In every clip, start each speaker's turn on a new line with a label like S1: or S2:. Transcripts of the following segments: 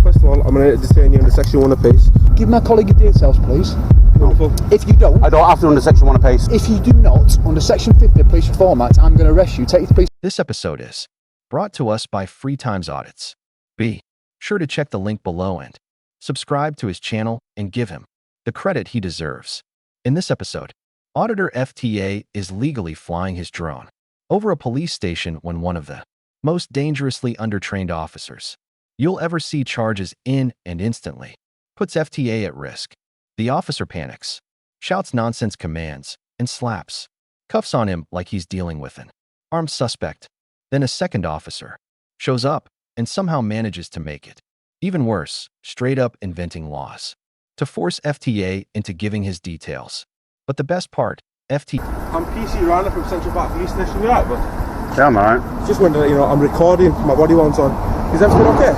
S1: First of all, I'm going to detain you under Section 1 apace.
S2: Give my colleague your details, please.
S1: Wonderful.
S2: If you don't...
S3: I don't have to under Section 1 apace.
S2: If you do not, under Section 50 of Police Reform Act, I'm going to arrest you, take you to police...
S4: This episode is brought to us by Free Times Audits. Be sure to check the link below and subscribe to his channel and give him the credit he deserves. In this episode, Auditor FTA is legally flying his drone over a police station when one of the most dangerously undertrained officers you'll ever see charges in and instantly puts FTA at risk. The officer panics, shouts nonsense commands, and slaps cuffs on him like he's dealing with an armed suspect. Then a second officer shows up and somehow manages to make it even worse, straight up inventing laws to force FTA into giving his details. But the best part, FTA...
S1: I'm PC Rana from Central Park Police Station, you alright, bud?
S3: Yeah, I'm alright.
S1: Just wondering, you know, I'm recording, my body warm's on. Is everything okay?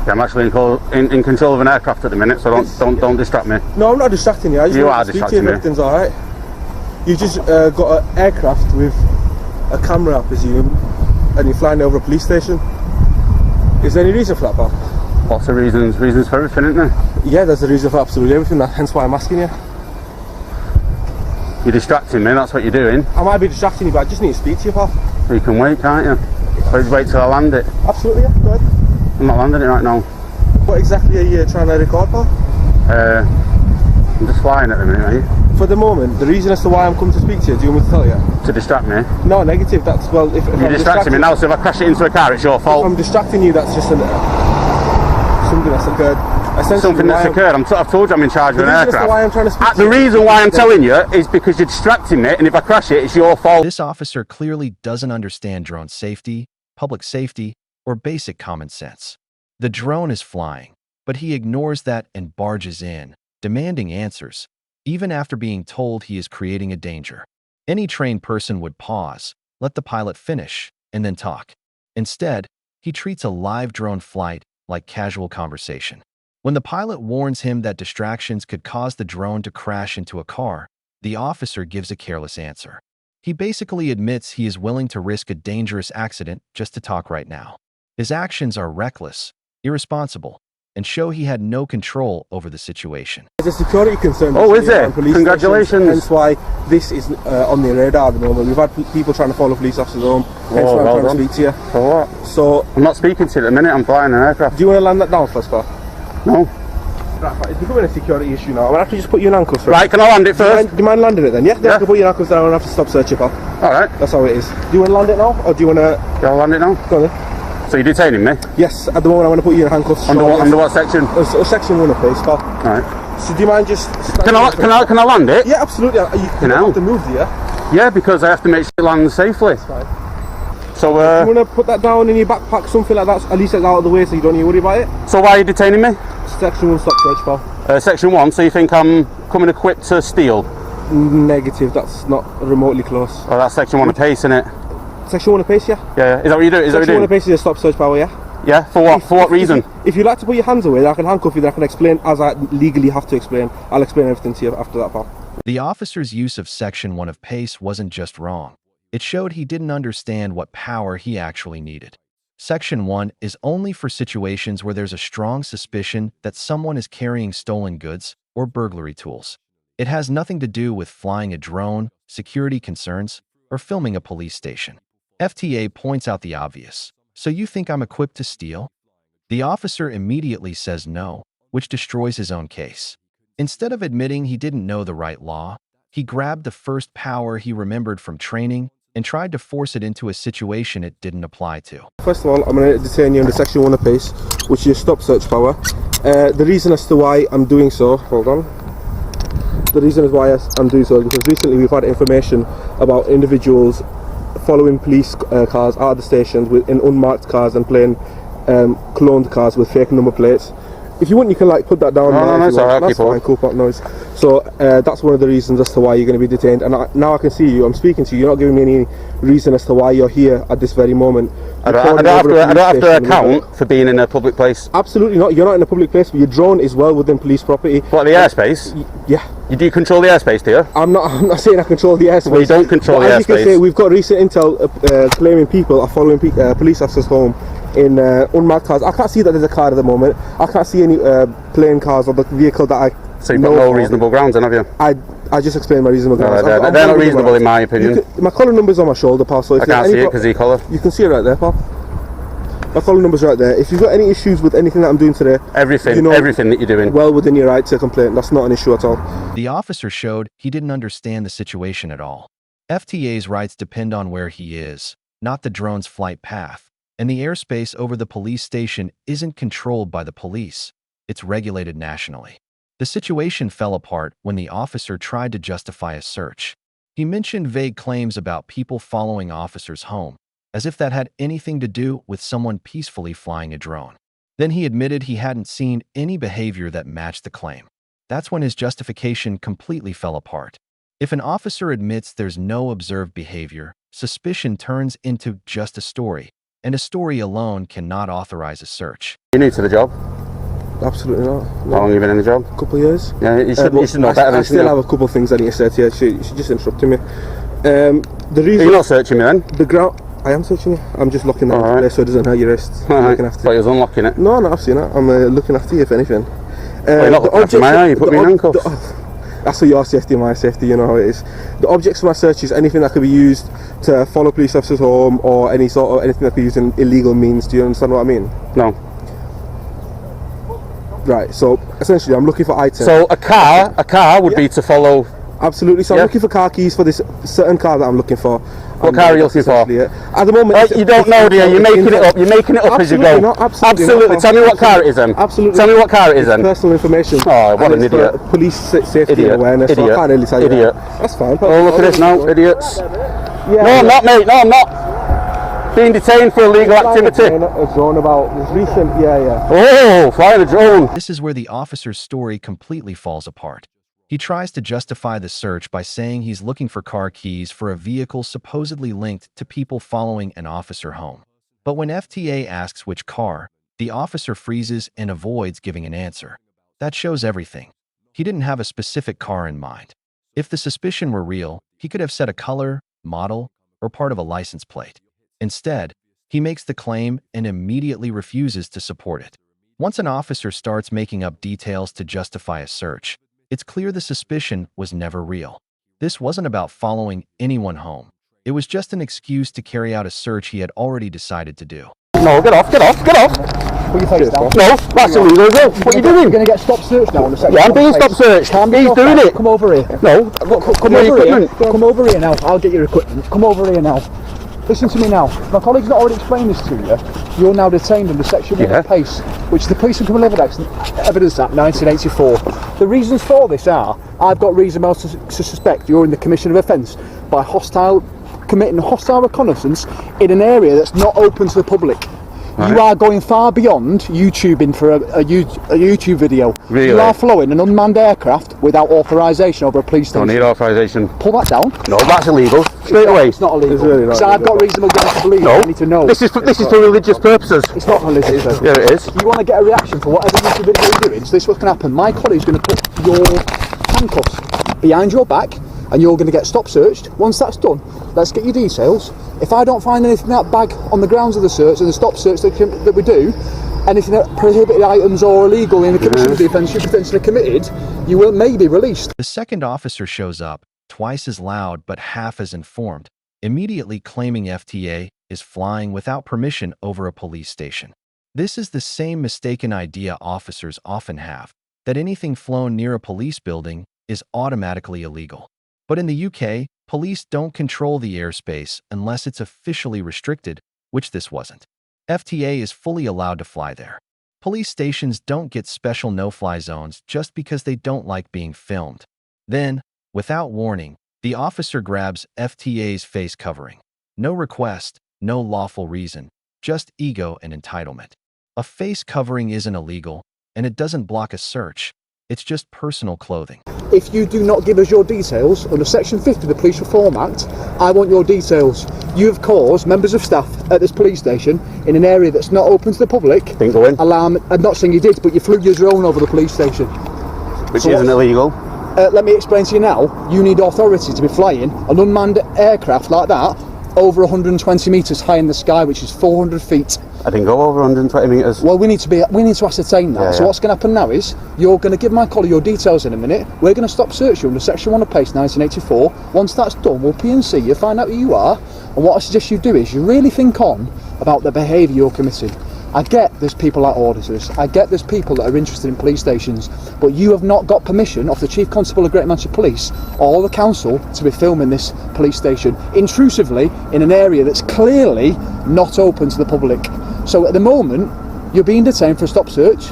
S3: Yeah, I'm actually in control of an aircraft at the minute, so don't distract me.
S1: No, I'm not distracting you. I just
S3: you
S1: want
S3: are
S1: to speak to
S3: distracting
S1: you if everything's alright. You just got an aircraft with a camera, I presume, and you're flying over a police station. Is there any reason for that, pal?
S3: Lots of reasons for everything, isn't there?
S1: Yeah, there's a reason for absolutely everything, hence why I'm asking you.
S3: You're distracting me, that's what you're doing.
S1: I might be distracting you, but I just need to speak to you, pal.
S3: You can wait, can't you? Wait till I land it.
S1: Absolutely, yeah, go ahead.
S3: I'm not landing it right now.
S1: What exactly are you trying to record, pal?
S3: I'm just flying at the minute, mate.
S1: For the moment, the reason as to why I'm coming to speak to you, do you want me to tell you?
S3: To distract me?
S1: No, negative, that's, well, if
S3: You're distracting me now, so if I crash it into a car, it's your fault.
S1: If I'm distracting you, that's just something that's occurred.
S3: Something that's occurred. I've told you I'm in charge of an aircraft.
S1: Why I'm trying to speak to
S3: the reason why I'm telling you is because you're distracting me, and if I crash it, it's your fault.
S4: This officer clearly doesn't understand drone safety, public safety, or basic common sense. The drone is flying, but he ignores that and barges in, demanding answers, even after being told he is creating a danger. Any trained person would pause, let the pilot finish, and then talk. Instead, he treats a live drone flight like casual conversation. When the pilot warns him that distractions could cause the drone to crash into a car, the officer gives a careless answer. He basically admits he is willing to risk a dangerous accident just to talk right now. His actions are reckless, irresponsible, and show he had no control over the situation.
S1: There's a security concern.
S3: Oh, is it? Congratulations.
S1: Hence why this is on the radar at the moment. We've had people trying to follow police officers home. Hence why I'm trying to speak to you.
S3: For what?
S1: So,
S3: I'm not speaking to you at the minute, I'm flying an aircraft.
S1: Do you want to land that down first, pal?
S3: No.
S1: Right, it's becoming a security issue now. I'm going to have to just put you in handcuffs first.
S3: Right, can I land it first?
S1: Do you mind landing it then? Yeah, I can put you in handcuffs down and I have to stop searching, pal.
S3: Alright.
S1: That's how it is. Do you want to land it now, or do you want to...
S3: Can I land it now?
S1: Go on then.
S3: So you're detaining me?
S1: Yes, at the moment I'm going to put you in handcuffs.
S3: Under what section?
S1: Section 1 of place, pal.
S3: Alright.
S1: So do you mind just...
S3: Can I land it?
S1: Yeah, absolutely. You have to move, do you?
S3: Yeah, because I have to make sure it lands safely.
S1: That's fine.
S3: So,
S1: you want to put that down in your backpack, something like that, at least it's out of the way so you don't need to worry about it?
S3: So why are you detaining me?
S1: Section 1 stop search, pal.
S3: Section 1, so you think I'm coming equipped to steal?
S1: Negative, that's not remotely close.
S3: Oh, that's Section 1 apace, isn't it?
S1: Section 1 apace, yeah?
S3: Yeah, is that what you do?
S1: Section 1 apace is a stop search power, yeah?
S3: Yeah, for what? For what reason?
S1: If you'd like to put your hands away, then I can handcuff you, then I can explain as I legally have to explain. I'll explain everything to you after that, pal.
S4: The officer's use of Section 1 of PACE wasn't just wrong. It showed he didn't understand what power he actually needed. Section 1 is only for situations where there's a strong suspicion that someone is carrying stolen goods or burglary tools. It has nothing to do with flying a drone, security concerns, or filming a police station. FTA points out the obvious. So you think I'm equipped to steal? The officer immediately says no, which destroys his own case. Instead of admitting he didn't know the right law, he grabbed the first power he remembered from training and tried to force it into a situation it didn't apply to.
S1: First of all, I'm going to detain you under Section 1 apace, which is stop search power. The reason as to why I'm doing so, hold on. The reason as why I'm doing so is because recently we've had information about individuals following police cars out of the stations in unmarked cars and playing cloned cars with fake number plates. If you want, you can like put that down.
S3: No, it's alright.
S1: That's fine, cool, pop noise. So that's one of the reasons as to why you're going to be detained. And now I can see you. I'm speaking to you. You're not giving me any reason as to why you're here at this very moment.
S3: I don't have to account for being in a public place.
S1: Absolutely not. You're not in a public place, but your drone is well within police property.
S3: What, the airspace?
S1: Yeah.
S3: You do control the airspace, do you?
S1: I'm not saying I control the airspace.
S3: Well, you don't control the airspace.
S1: As you can say, we've got recent intel claiming people are following police officers home in unmarked cars. I can't see that there's a car at the moment. I can't see any plane cars or the vehicle that I
S3: So you've got no reasonable grounds then, have you?
S1: I just explained my reasonable grounds.
S3: They're not reasonable in my opinion.
S1: My collar number's on my shoulder, pal. So if
S3: I can't see it because of your collar.
S1: You can see it right there, pal. My collar number's right there. If you've got any issues with anything that I'm doing today,
S3: everything that you're doing,
S1: well within your right to complain. That's not an issue at all.
S4: The officer showed he didn't understand the situation at all. FTA's rights depend on where he is, not the drone's flight path. And the airspace over the police station isn't controlled by the police. It's regulated nationally. The situation fell apart when the officer tried to justify a search. He mentioned vague claims about people following officers home, as if that had anything to do with someone peacefully flying a drone. Then he admitted he hadn't seen any behavior that matched the claim. That's when his justification completely fell apart. If an officer admits there's no observed behavior, suspicion turns into just a story, and a story alone cannot authorize a search.
S3: You're new to the job?
S1: Absolutely not. No.
S3: How long have you been in the job?
S1: A couple of years.
S3: Yeah, you should know better than
S1: I still have a couple of things I need to say to you. You're just interrupting me. The reason...
S3: You're not searching me then?
S1: The ground... I am searching you. I'm just locking that place so it doesn't hurt your wrists.
S3: Alright, but you was unlocking it.
S1: No, I've seen that. I'm looking after you if anything.
S3: Well, you're not looking after my eye, you put me in handcuffs.
S1: That's for your safety and my safety, you know how it is. The objects of my search is anything that could be used to follow police officers home or anything that could be used in illegal means. Do you understand what I mean?
S3: No.
S1: Right, so essentially I'm looking for items.
S3: So a car would be to follow...
S1: Absolutely, so I'm looking for car keys for this certain car that I'm looking for.
S3: What car are you looking for?
S1: At the moment...
S3: you don't know, dear, you're making it up. You're making it up as you go. Absolutely. Tell me what car it is then.
S1: Absolutely.
S3: Tell me what car it is then.
S1: Personal information.
S3: Oh, what an idiot.
S1: Police safety and awareness.
S3: Idiot.
S1: So I can't really tell you
S3: Idiot.
S1: That's fine.
S3: Oh, look at this now, idiots. No, I'm not, mate. No, I'm not. Being detained for illegal activity.
S1: A drone about this recent... Yeah.
S3: Oh, flying a drone.
S4: This is where the officer's story completely falls apart. He tries to justify the search by saying he's looking for car keys for a vehicle supposedly linked to people following an officer home. But when FTA asks which car, the officer freezes and avoids giving an answer. That shows everything. He didn't have a specific car in mind. If the suspicion were real, he could have said a color, model, or part of a license plate. Instead, he makes the claim and immediately refuses to support it. Once an officer starts making up details to justify a search, it's clear the suspicion was never real. This wasn't about following anyone home. It was just an excuse to carry out a search he had already decided to do.
S3: No, get off.
S2: Put your face down.
S3: No, that's illegal as well. What are you doing?
S2: You're going to get stop searched now on the second.
S3: Yeah, I'm being stop searched. He's doing it.
S2: Come over here.
S3: No, come
S2: over here. Come over here now. I'll get your equipment. Come over here now. Listen to me now. My colleague's not already explained this to you. You're now detained under Section 1 of PACE, which is the Police and Criminal Evidence Act 1984. The reasons for this are, I've got reason to suspect you're in the commission of offence by committing hostile reconnaissance in an area that's not open to the public. Right. You are going far beyond YouTubing for a YouTube video.
S3: Really?
S2: You are flowing an unmanned aircraft without authorisation over a police station.
S3: Don't need authorisation.
S2: Pull that down.
S3: No, that's illegal. Straight away.
S2: It's not illegal.
S1: It's really not
S2: so I've got reasonable grounds to believe.
S3: No.
S2: I need to know.
S3: This is for religious purposes.
S2: It's not religious.
S3: Yeah, it is.
S2: You want to get a reaction for whatever YouTube video you're doing. So this is what's going to happen. My colleague's going to put your handcuffs behind your back, and you're going to get stop searched. Once that's done, let's get your details. If I don't find anything in that bag on the grounds of the search and the stop search that we do, anything that prohibited items or illegal in the commission of the offence you potentially committed, you will maybe released.
S4: The second officer shows up, twice as loud but half as informed, immediately claiming FTA is flying without permission over a police station. This is the same mistaken idea officers often have, that anything flown near a police building is automatically illegal. But in the UK, police don't control the airspace unless it's officially restricted, which this wasn't. FTA is fully allowed to fly there. Police stations don't get special no-fly zones just because they don't like being filmed. Then, without warning, the officer grabs FTA's face covering. No request, no lawful reason, just ego and entitlement. A face covering isn't illegal, and it doesn't block a search. It's just personal clothing.
S2: If you do not give us your details under Section 50 of the Police Reform Act, I want your details. You have caused members of staff at this police station in an area that's not open to the public.
S3: Didn't go in.
S2: Alarm. I'm not saying you did, but you flew your drone over the police station.
S3: Which isn't illegal.
S2: Let me explain to you now. You need authority to be flying an unmanned aircraft like that over 120 metres high in the sky, which is 400 feet.
S3: I didn't go over 120 metres.
S2: Well, we need to ascertain that.
S3: Yeah,
S2: so
S3: yeah.
S2: what's going to happen now is you're going to give my colleague your details in a minute. We're going to stop search you under Section 1 of PACE 1984. Once that's done, we'll P&C you, find out who you are, and what I suggest you do is you really think on about the behaviour you're committing. I get there's people like auditors, I get there's people that are interested in police stations, but you have not got permission off the Chief Constable of Greater Manchester Police or the council to be filming this police station intrusively in an area that's clearly not open to the public. So at the moment, you're being detained for a stop search.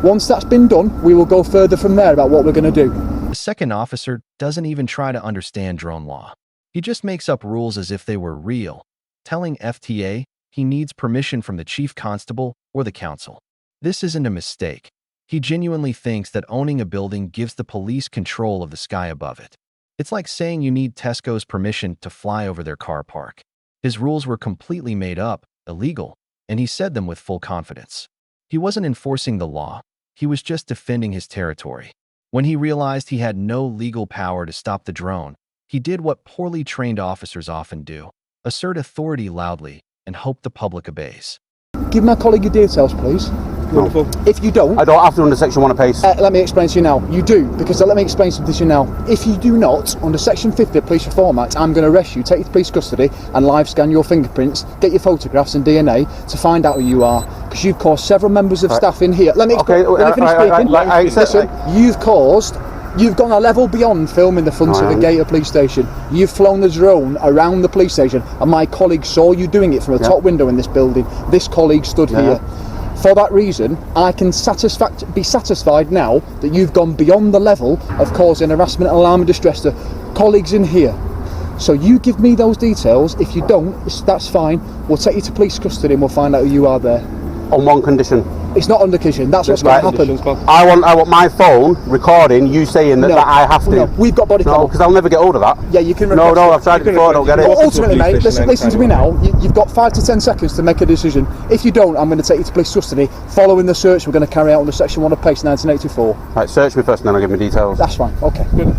S2: Once that's been done, we will go further from there about what we're going to do.
S4: The second officer doesn't even try to understand drone law. He just makes up rules as if they were real, telling FTA he needs permission from the chief constable or the council. This isn't a mistake. He genuinely thinks that owning a building gives the police control of the sky above it. It's like saying you need Tesco's permission to fly over their car park. His rules were completely made up, illegal, and he said them with full confidence. He wasn't enforcing the law. He was just defending his territory. When he realized he had no legal power to stop the drone, he did what poorly trained officers often do: assert authority loudly and hope the public obeys.
S2: Give my colleague your details, please.
S1: Wonderful.
S2: If you don't,
S3: I don't have to under Section 1 of PACE.
S2: let me explain to you now. You do, because let me explain something to you now. If you do not, under Section 50 of Police Reform Act, I'm going to arrest you, take you to police custody, and live scan your fingerprints, get your photographs and DNA to find out who you are, because you've caused several members of staff in here. Let me finish speaking. Listen, you've gone a level beyond filming the front of the gate of the police station. You've flown the drone around the police station, and my colleague saw you doing it from a top window in this building. This colleague stood here. For that reason, I can be satisfied now that you've gone beyond the level of causing harassment, alarm and distress to colleagues in here. So you give me those details. If you don't, that's fine. We'll take you to police custody and we'll find out who you are there.
S3: On one condition.
S2: It's not under condition. That's what's going to happen.
S3: I want my phone recording you saying that, that I have to.
S2: No, we've got body cam.
S3: No, because I'll never get hold of that.
S2: Yeah, you can.
S3: No, I've tried it before. I don't get it.
S2: Well, ultimately, mate, listen to me now. You've got 5 to 10 seconds to make a decision. If you don't, I'm going to take you to police custody. Following the search, we're going to carry out under Section 1 of PACE 1984.
S3: Right, search me first, and then I'll give me details.
S2: That's fine. Okay. Good.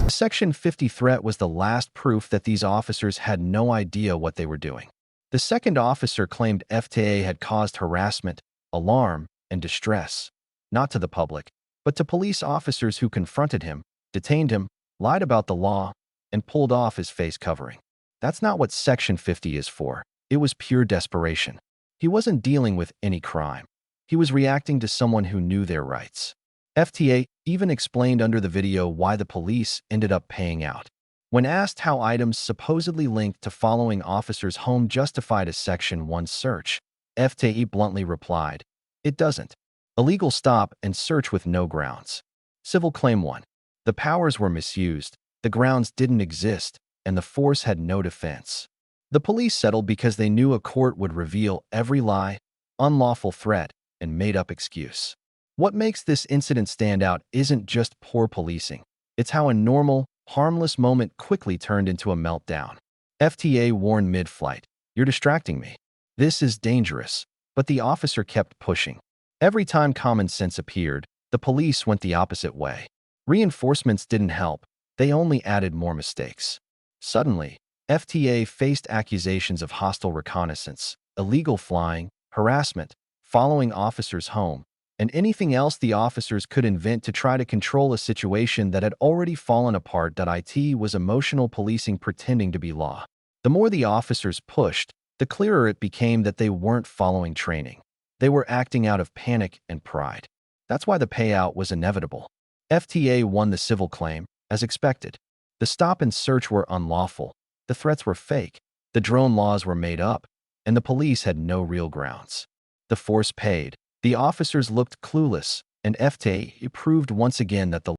S4: The Section 50 threat was the last proof that these officers had no idea what they were doing. The second officer claimed FTA had caused harassment, alarm, and distress, not to the public, but to police officers who confronted him, detained him, lied about the law, and pulled off his face covering. That's not what Section 50 is for. It was pure desperation. He wasn't dealing with any crime. He was reacting to someone who knew their rights. FTA even explained under the video why the police ended up paying out. When asked how items supposedly linked to following officers home justified a Section 1 search, FTA bluntly replied, "It doesn't. Illegal stop and search with no grounds." Civil Claim 1. The powers were misused, the grounds didn't exist, and the force had no defense. The police settled because they knew a court would reveal every lie, unlawful threat, and made-up excuse. What makes this incident stand out isn't just poor policing. It's how a normal, harmless moment quickly turned into a meltdown. FTA warned mid-flight, "You're distracting me. This is dangerous." But the officer kept pushing. Every time common sense appeared, the police went the opposite way. Reinforcements didn't help. They only added more mistakes. Suddenly, FTA faced accusations of hostile reconnaissance, illegal flying, harassment, following officers home, and anything else the officers could invent to try to control a situation that had already fallen apart. It was emotional policing pretending to be law. The more the officers pushed, the clearer it became that they weren't following training. They were acting out of panic and pride. That's why the payout was inevitable. FTA won the civil claim, as expected. The stop and search were unlawful, the threats were fake, the drone laws were made up, and the police had no real grounds. The force paid, the officers looked clueless, and FTA proved once again that the